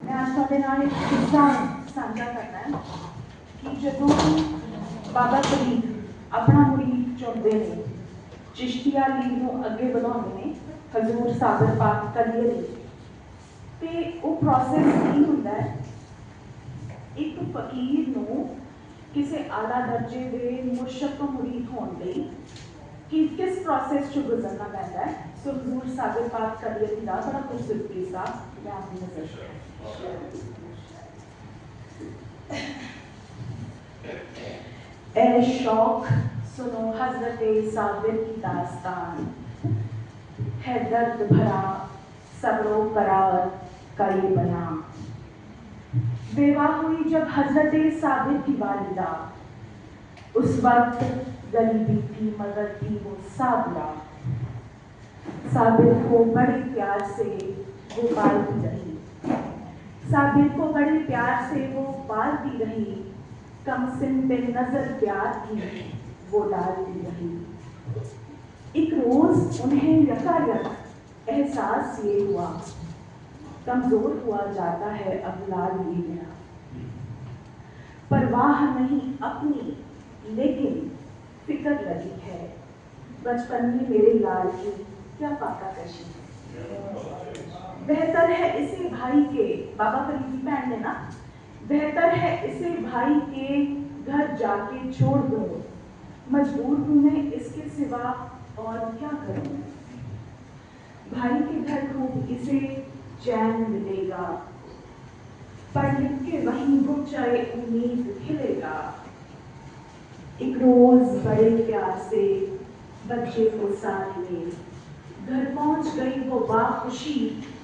मैं आज ਤੁਹਾਡੇ ਨਾਲ ਇੱਕ ਕਿੱਸਾ ਸਾਂਝਾ ਕਰਨਾ ਹੈ ਕਿ ਜਦੋਂ ਬਾਬਾ ਫਰੀਦ ਆਪਣਾ ਮੁਰੀਦ ਚੁਣਦੇ ਨੇ, ਚਿਸ਼ਤੀਆ ਲੀਗ ਨੂੰ ਅੱਗੇ ਵਧਾਉਂਦੇ ਨੇ ਹਜ਼ੂਰ ਸਾਗਰ ਪਾਕ ਕਰੀਏ ਲਈ, ਤੇ ਉਹ ਪ੍ਰੋਸੈਸ ਕੀ ਹੁੰਦਾ ਹੈ। ਇੱਕ ਫਕੀਰ ਨੂੰ ਕਿਸੇ ਆਲਾ ਦਰਜੇ ਦੇ ਮੁਰਸ਼ਦ ਤੋਂ ਮੁਰੀਦ ਹੋਣ ਲਈ किस प्रोसेस से गुजरना पैदा है। सो हजूर सागर पाक करियर की बड़ा खूबसूरत किस्सा मैं आपकी नजर ए शौक सुनो हजरत साबिर की दास्तान है, दर्द भरा सब्रो करार का ये बना। बेवा हुई जब हजरत साबिर की वालिदा, उस वक्त गरीबी थी मगर थी वो साबिरा। साबिर को बड़े प्यार से वो पालती रही, साबिर को बड़े प्यार से वो पालती रही। कम सिन पे नजर प्यार की वो डालती रही। एक रोज उन्हें यकायक एहसास ये हुआ, कमजोर हुआ जाता है अब लाल ये मेरा। परवाह नहीं अपनी लेकिन फिक्र लगी है, बचपन में मेरे लाल की क्या पाका कशी है। बेहतर है इसे भाई के, बाबा फरीद की बहन ने ना, बेहतर है इसे भाई के घर जाके छोड़ दो। मजबूर हूं मैं इसके सिवा और क्या करूं। भाई के घर खूब इसे चैन मिलेगा, पढ़ लिख के वहीं वो चाहे उम्मीद खिलेगा। एक रोज बड़े प्यार से बच्चे को साथ ले घर पहुंच गई वो बाखुशी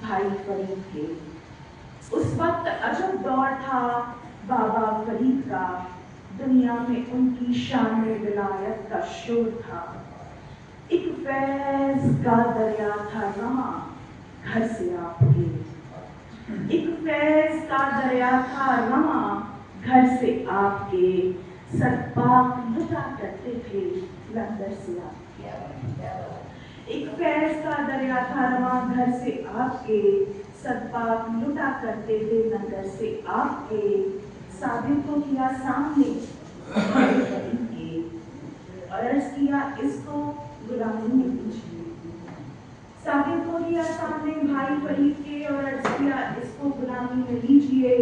भाई फरीद के। उस वक्त अजब दौर था बाबा फरीद का, दुनिया में उनकी शान विलायत का शोर था। एक फैज का दरिया था रमा घर से आपके, एक फैज का दरिया था रमा घर से आपके। सदपाक लुटा करते थे लंगर से आपके। एक फैज का दरिया था रवा घर से आपके, सदपाक लुटा करते थे लंगर से आपके। साबिर को किया सामने और अर्ज किया इसको गुलामी में दीजिए। साबिर को किया सामने भाई फरीद के और अर्ज किया इसको गुलामी में लीजिए।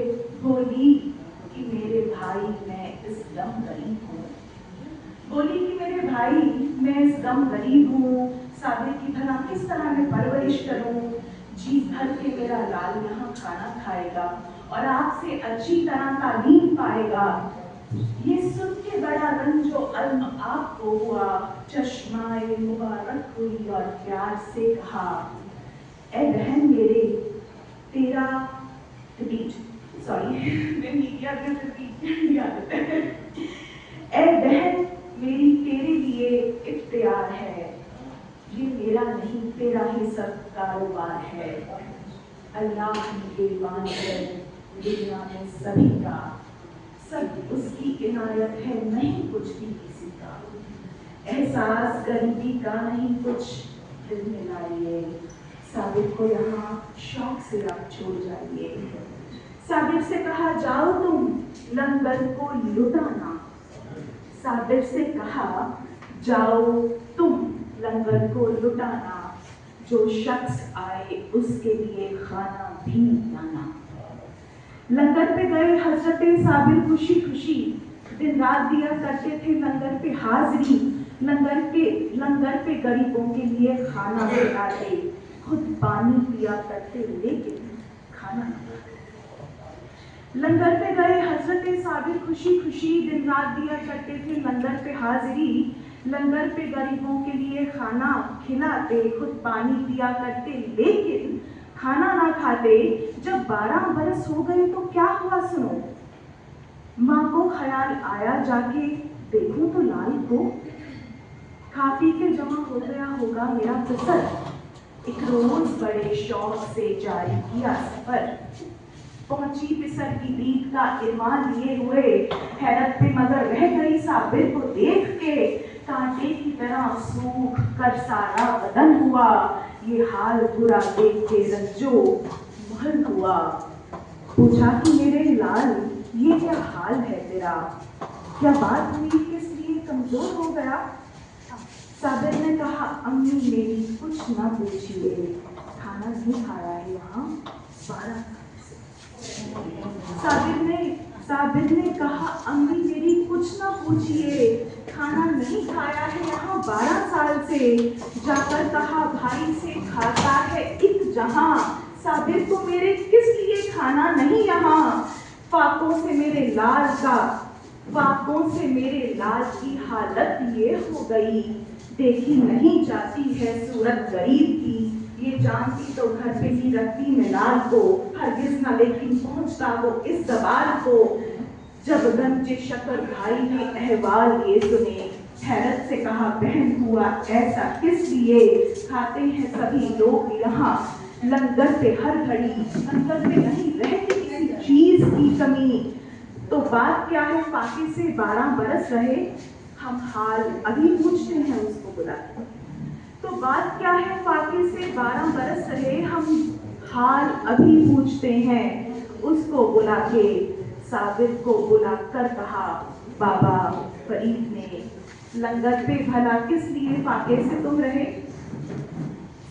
बोली कि मेरे भाई मैं इस दम गरीब हूँ, बोली कि मेरे भाई मैं इस दम गरीब हूँ। साबिर की भला किस तरह मैं परवरिश करूँ। जी भर के मेरा लाल यहाँ खाना खाएगा और आपसे अच्छी तरह तालीम पाएगा। ये सुन के बड़ा रंजो अलम आपको हुआ, चश्माए मुबारक हुई और प्यार से कहा ए बहन मेरे तेरा रिपीट सॉरी मैं मीडिया में रिपीट आदत है। ए बहन मेरी तेरे लिए इख्तियार है, ये मेरा नहीं तेरा ही सब कारोबार है। अल्लाह ने ईमान है दुनिया में सभी का, सब उसकी इनायत है नहीं कुछ भी किसी का। एहसास गरीबी का नहीं कुछ दिल में लाइए, साबिर को यहाँ शौक से आप छोड़ जाइए। साबिर से कहा जाओ तुम लंगर को लुटाना, साबिर से कहा जाओ तुम लंगर को लुटाना। जो शख्स आए उसके लिए खाना भी लाना। लंगर पे गए हजरत साबिर खुशी खुशी, दिन रात दिया करते थे लंगर पे हाजिरी। लंगर पे गरीबों के लिए खाना भी आते, खुद पानी पिया करते लेकिन खाना न खाते। लंगर पे गए हजरत साबिर खुशी खुशी, दिन रात दिया करते थे लंगर पे हाजिरी। लंगर पे गरीबों के लिए खाना खिलाते, खुद पानी पिया करते लेकिन खाना ना खाते। जब 12 बरस हो गए तो क्या हुआ सुनो। माँ को ख्याल आया जाके देखूं तो लाल को, खा पी के जमा हो गया होगा मेरा फिसर। एक रोज बड़े शौक से जारी किया सफर, पहुंची पिसर की दीद का इरमान लिए हुए। हैरत पे मगर रह गई साबिर को देख के, कांटे की तरह सूख कर सारा बदन हुआ। ये हाल बुरा देख के रंजो महल हुआ। पूछा कि मेरे लाल ये क्या हाल है तेरा, क्या बात हुई, किस लिए कमजोर हो गया। साबिर ने कहा, अम्मी मेरी कुछ ना पूछिए, खाना नहीं खाया है यहाँ 12 साल से। साबिर ने कहा, अम्मी मेरी कुछ ना पूछिए, खाना नहीं खाया है यहाँ 12 साल से। जाकर कहा, भाई से खाता है एक जहां, साबिर को मेरे किस लिए खाना नहीं यहाँ। फाकों से मेरे लाल की हालत ये हो गई, देखी नहीं जाती है सूरत गरीब की। ये जानती तो घर पे ही रखती मैं लाल को, हरगिज न लेकिन पहुंचता वो इस दबार को। जब गंजे शक्कर भाई ने अहवाल ये सुने, हैरत से कहा, बहन हुआ ऐसा किस लिए। खाते हैं सभी लोग यहाँ लंगर पे हर घड़ी, लंगर पे नहीं रहती किसी चीज की कमी। तो बात क्या है, फाके से 12 बरस रहे, हम हाल अभी पूछते हैं उसको बुला के। तो बात क्या है, फाके से 12 बरस रहे, हम हाल अभी पूछते हैं उसको बुला के। साबिर को बुलाकर कहा, बाबा फरीद ने, लंगर पे भला किस लिए फाके से तुम रहे।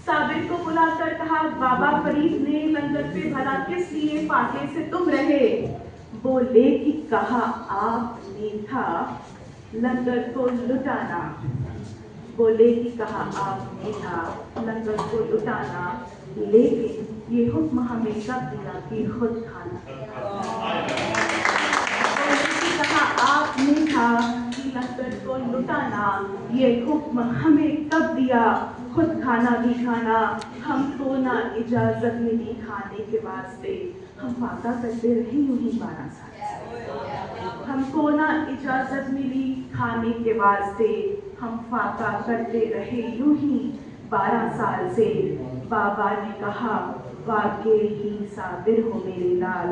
साबिर को बुलाकर कहा, बाबा फरीद ने, लंगर पे भला किस लिए फाके से तुम रहे। बोले कि कहा आपने था लंगर को लुटाना, बोले कि कहा आपने था लंगर को लुटाना, लेकिन ये हुक्म हमें कब दिया कि खुद खाना। बोले कि कहा आपने था कि लंगर को लुटाना, ये हुक्म हमें कब दिया खुद खाना भी खाना। हमको ना इजाजत मिली खाने के वास्ते, हम फाका करते रहे यूं ही 12 साल। हमको ना इजाजत मिली खाने के वास्ते, हम फाका करते रहे यूं ही 12 साल से। बाबा ने कहा, वाकई ही साबिर हो मेरे लाल,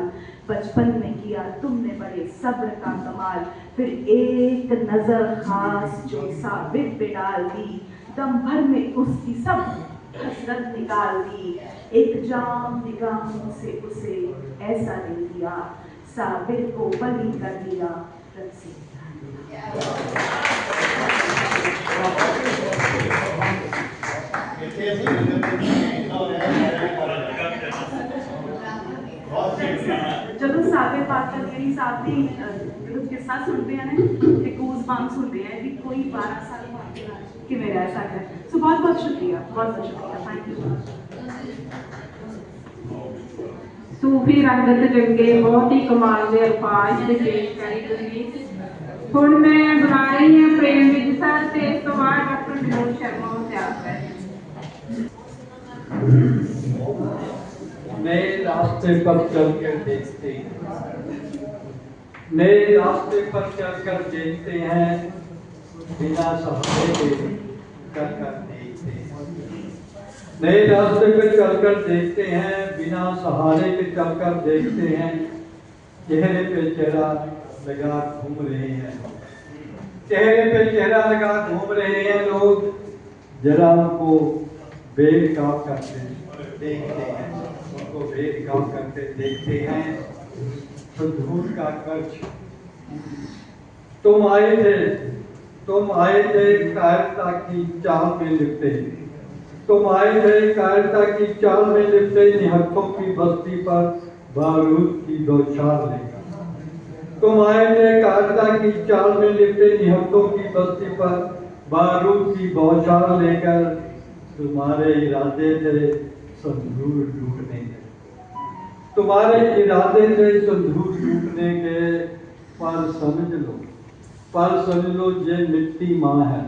बचपन में किया तुमने बड़े सब्र का कमाल। फिर एक नजर खास जो साबिर पे डाल दी, दम भर में उसकी सब हसरत निकाल दी। एक जाम निगाहों से उसे ऐसा ले लिया, साबिर को बली कर दिया रस्सी। ਜਦੋਂ ਸਾਬੇ ਪਾਤਰ ਜਿਹੜੀ ਸਾਹਿਬ ਦੀ ਕਿੱਸਾ ਸੁਣਦੇ ਆ ਨੇ ਤੇ ਗੂਜ਼ ਬੰਪਸ ਹੁੰਦੇ ਆ ਵੀ ਕੋਈ 12 ਸਾਲ ਬਾਅਦ ਕਿਵੇਂ ਰਹਿ ਸਕਦਾ ਹੈ। ਸੋ ਬਹੁਤ ਬਹੁਤ ਸ਼ੁਕਰੀਆ, ਬਹੁਤ ਸ਼ੁਕਰੀਆ, ਥੈਂਕ ਯੂ। सूफी रंगत जंगे बहुत ही कमाल के अल्फाज से पेश करी तुसी। हुण मैं बुला रही हूँ प्रेम विज सर ते इस तो बाद डॉक्टर विनोद शर्मा को तैयार कर। नए रास्ते पर चलकर देखते हैं, नए रास्ते पर चलकर देखते हैं, बिना सहारे के कर देखते हैं। नए रास्ते पे चलकर देखते हैं, बिना सहारे के चलकर देखते हैं, चेहरे पे चेहरा लगा घूम रहे हैं, चेहरे पे चेहरा लगा घूम रहे हैं लोग, जरा उनको बेनकाब करते देखते हैं, उनको बेनकाब करते देखते हैं। संधूर का कर्ज तुम आए थे कायरता की चाल में लिपटे, तुम आए थे कायरता की चाल में लिपटे, निहत्थों की बस्ती पर बारूद की बौछार लेकर। तुम आए थे कायरता की चाल में लिपटे, निहत्थों की बस्ती पर बारूद की बौछार लेकर। तुम्हारे इरादे थे संधूर लूटने के, तुम्हारे इरादे थे संधूर लूटने के, पर समझ लो ये मिट्टी माँ है,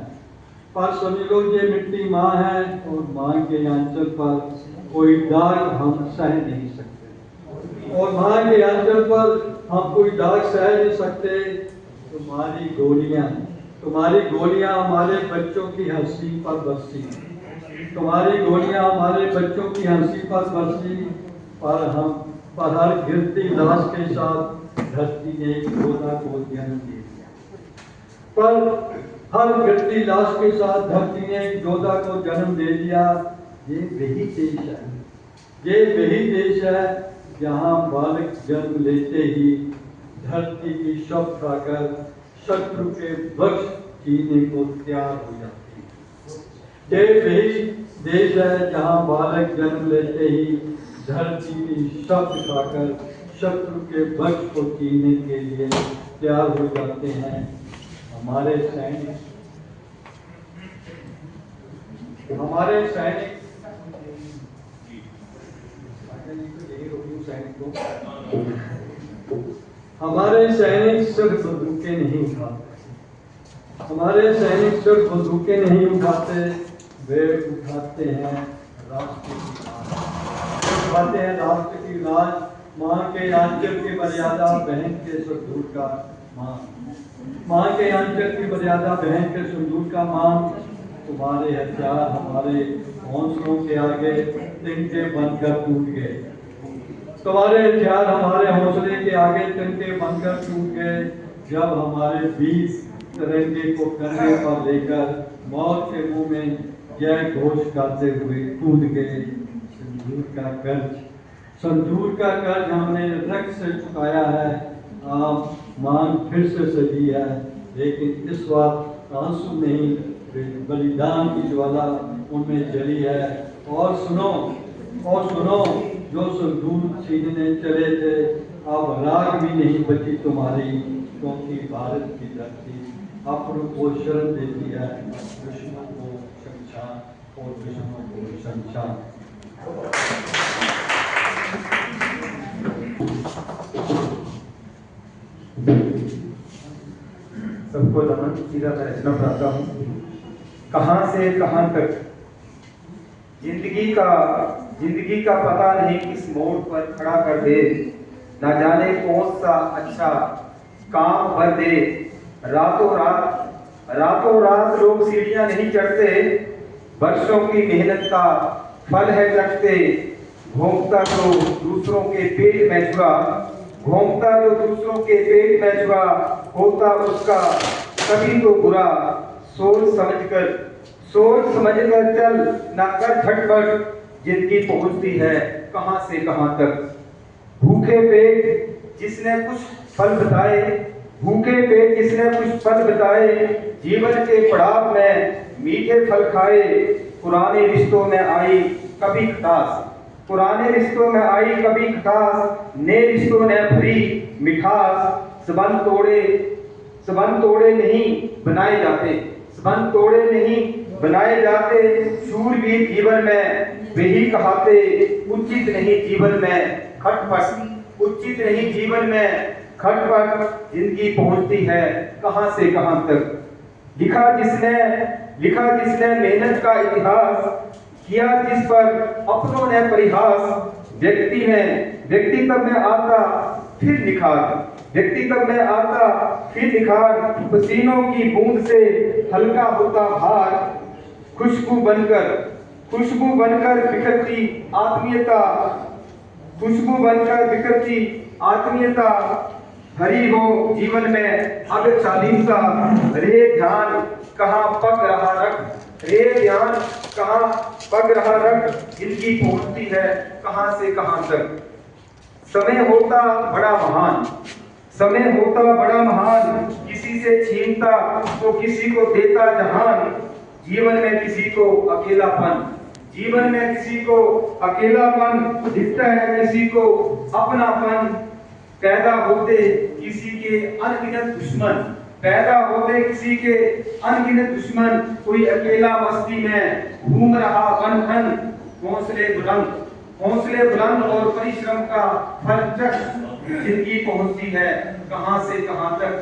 पर समझ लो ये मिट्टी माँ है, और माँ के आंचल पर कोई दाग हम सह नहीं सकते, और माँ के आंचल पर हम कोई दाग सह नहीं सकते। तुम्हारी गोलियां हमारे बच्चों की हंसी पर बरसी, तुम्हारी गोलियां हमारे बच्चों की हंसी पर बरसी, पर हर गिरती लाश के साथ धरती ने योद्धा को जन्म दे दिया, पर हर गिरती लाश के साथ धरती ने एक योद्धा को जन्म दे दिया। ये वही देश है, ये वही देश है यहाँ बालक जन्म लेते ही धरती की शब्द खाकर शत्रु के वक्ष जीने को तैयार हो जाती है। ये वही देश है जहाँ बालक जन्म लेते ही धरती की शब्द खाकर शत्रु के वक्ष को जीने के लिए तैयार हो जाते हैं। हमारे सैनिक सिर्फ बंदूकें नहीं उठाते। हमारे सैनिक सिर्फ बंदूकें नहीं उठाते, वे उठाते हैं राष्ट्र की लाज। उठाते हैं राष्ट्र की लाज, माँ के आंचल की मर्यादा, बहन के सिंदूर का मान। माँ के आंचल की मर्यादा, बहन के सिंदूर का मान। तुम्हारे हथियार हमारे हौसलों के आगे तिनके बनकर टूट गए। तुम्हारे हथियार हमारे हौसले के आगे तिनके बनकर टूट गए। जब हमारे वीर तिरंगे को कंधे पर लेकर मौत के मुंह में जय घोष गाते हुए कूद गए। संदूर का कर्ज हमने रक्त से चुकाया है। आप मांग फिर से सजी है, लेकिन इस बार आंसू नहीं, बलिदान की ज्वाला उनमें जली है। और सुनो, जो संदूर छीनने चले थे, अब राग भी नहीं बची तुम्हारी, क्योंकि भारत की धरती अपनों को शरण देती है, दुश्मनों को शमशान और दुश्मनों को शमशान। सबको नमन। सीधा मैं रचना पढ़ता हूँ। कहाँ से कहाँ तक जिंदगी का पता नहीं किस मोड़ पर खड़ा कर दे, ना जाने कौन सा अच्छा काम भर दे। रातों रात लोग सीढ़ियां नहीं चढ़ते, वर्षों की मेहनत का फल है चखते। घोंपता जो दूसरों के पेट में छुआ, होता उसका कभी तो बुरा। सोच समझ कर चल, ना कर झटपट, जिंदगी पहुंचती है कहां से कहां तक। भूखे पेट जिसने कुछ फल बताए, जीवन के पड़ाव में मीठे फल खाए। पुराने रिश्तों में आई कभी खटास, नए रिश्तों ने भरी मिठास। सबंध तोड़े नहीं बनाए जाते, शूरवीर जीवन में वही कहाते। उचित नहीं जीवन में खटपट, जिंदगी पहुंचती है कहां से कहां तक। लिखा जिसने मेहनत का इतिहास, किया जिस पर अपनों ने परिहास। व्यक्तित्व में आता फिर निखार, पसीनों की बूंद से हल्का होता भार। खुशबू बनकर बिखरती आत्मीयता, हरी हो जीवन में अब चालीसा। रे ध्यान कहाँ पग रहा रख, जिंदगी पहुंचती है कहां से कहां तक। समय होता बड़ा महान, किसी से छीनता तो किसी को देता जहान। जीवन में किसी को अकेलापन दिखता है, किसी को अपनापन। पैदा होते किसी के अनगिनत दुश्मन, कोई अकेला मस्ती में घूम रहा बन। हौसले बुलंद और परिश्रम का फल चख, जिंदगी पहुंचती है कहां से कहां तक।